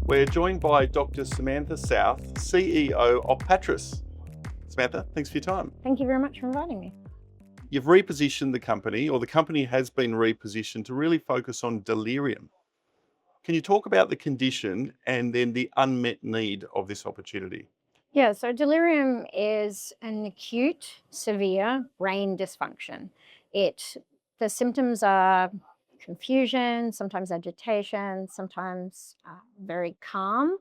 We're joined by Dr Samantha South, CEO of Patrys. Samantha, thanks for your time. Thank you very much for inviting me. You've repositioned the company, or the company has been repositioned to really focus on delirium. Can you talk about the condition and then the unmet need of this opportunity? Yeah, so delirium is an acute, severe brain dysfunction. The symptoms are confusion, sometimes agitation, sometimes very calm.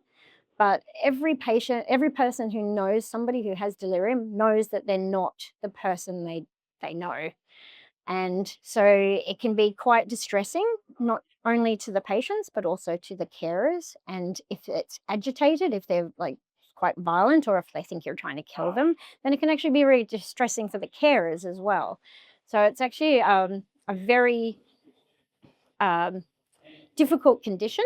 But every person who knows somebody who has delirium knows that they're not the person they know. And so it can be quite distressing, not only to the patients, but also to the carers. And if it's agitated, if they're like quite violent, or if they think you're trying to kill them, then it can actually be really distressing for the carers as well. So it's actually a very um, difficult condition.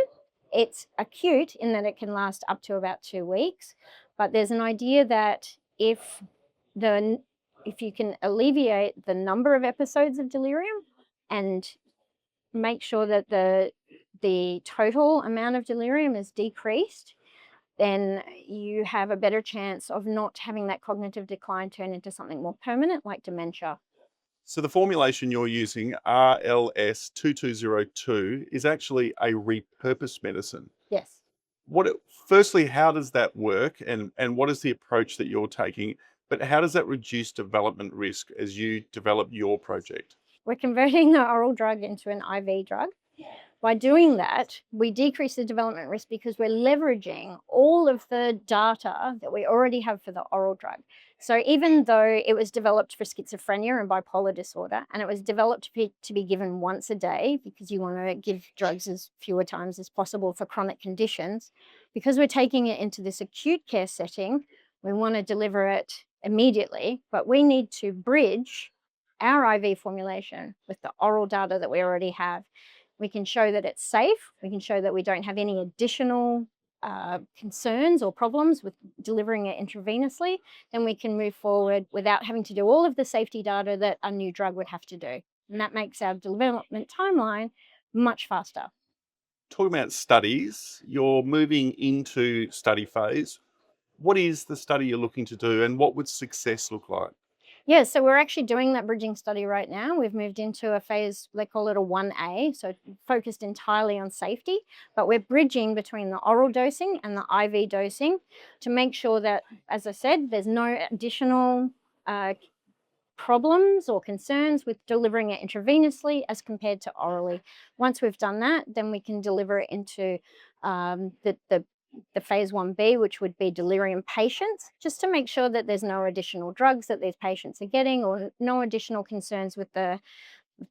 It's acute in that it can last up to about 2 weeks, but there's an idea that the if you can alleviate the number of episodes of delirium and make sure that the total amount of delirium is decreased, then you have a better chance of not having that cognitive decline turn into something more permanent like dementia. So the formulation you're using, RLS-2202, is actually a repurposed medicine. Yes. Firstly, how does that work and what is the approach that you're taking? But how does that reduce development risk as you develop your project? We're converting the oral drug into an IV drug. By doing that, we decrease the development risk because we're leveraging all of the data that we already have for the oral drug. So even though it was developed for schizophrenia and bipolar disorder, and it was developed to be given once a day because you want to give drugs as fewer times as possible for chronic conditions, because we're taking it into this acute care setting, we want to deliver it immediately, but we need to bridge our IV formulation with the oral data that we already have. We can show that it's safe. We can show that we don't have any additional concerns or problems with delivering it intravenously. Then we can move forward without having to do all of the safety data that a new drug would have to do. And that makes our development timeline much faster. Talking about studies, you're moving into study phase. What is the study you're looking to do and what would success look like? Yeah, so we're actually doing that bridging study right now. We've moved into a phase, they call it a 1A, so focused entirely on safety, but we're bridging between the oral dosing and the IV dosing to make sure that, as I said, there's no additional problems or concerns with delivering it intravenously as compared to orally. Once we've done that, then we can deliver it into the phase 1B, which would be delirium patients, just to make sure that there's no additional drugs that these patients are getting or no additional concerns with the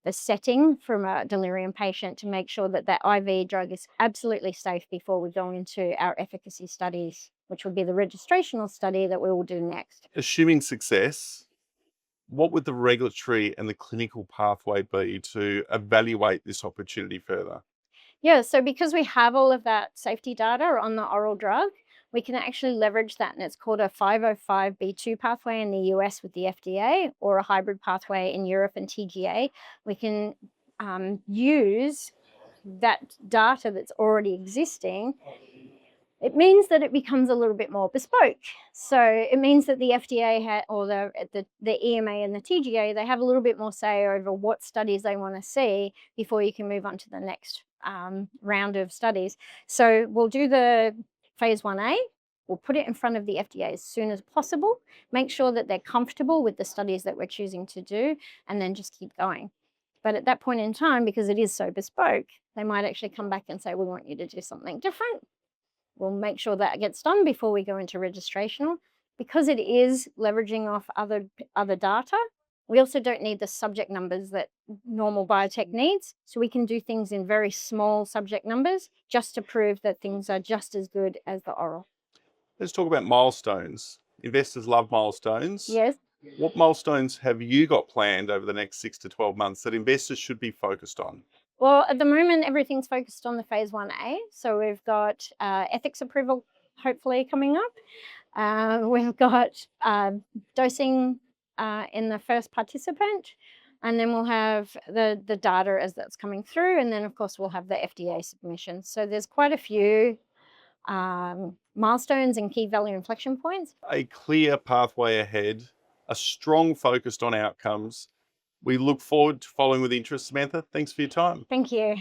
setting from a delirium patient, to make sure that that IV drug is absolutely safe before we go into our efficacy studies, which would be the registrational study that we will do next. Assuming success, what would the regulatory and the clinical pathway be to evaluate this opportunity further? Yeah, so because we have all of that safety data on the oral drug, we can actually leverage that, and it's called a 505(b)(2) pathway in the US with the FDA, or a hybrid pathway in Europe and TGA. We can use that data that's already existing. It means that it becomes a little bit more bespoke. So it means that the FDA or the EMA and the TGA, they have a little bit more say over what studies they want to see before you can move on to the next round of studies. So we'll do the phase 1A. We'll put it in front of the FDA as soon as possible, make sure that they're comfortable with the studies that we're choosing to do, and then just keep going. But at that point in time, because it is so bespoke, they might actually come back and say, we want you to do something different. We'll make sure that gets done before we go into registrational. Because it is leveraging off other data, we also don't need the subject numbers that normal biotech needs. So we can do things in very small subject numbers just to prove that things are just as good as the oral. Let's talk about milestones. Investors love milestones. Yes. What milestones have you got planned over the next 6 to 12 months that investors should be focused on? Well, at the moment, everything's focused on the phase 1A. So we've got ethics approval hopefully coming up. We've got dosing in the first participant, and then we'll have the data as that's coming through, and then of course we'll have the FDA submission. So there's quite a few milestones and key value inflection points. A clear pathway ahead, a strong focus on outcomes. We look forward to following with interest. Samantha, thanks for your time. Thank you.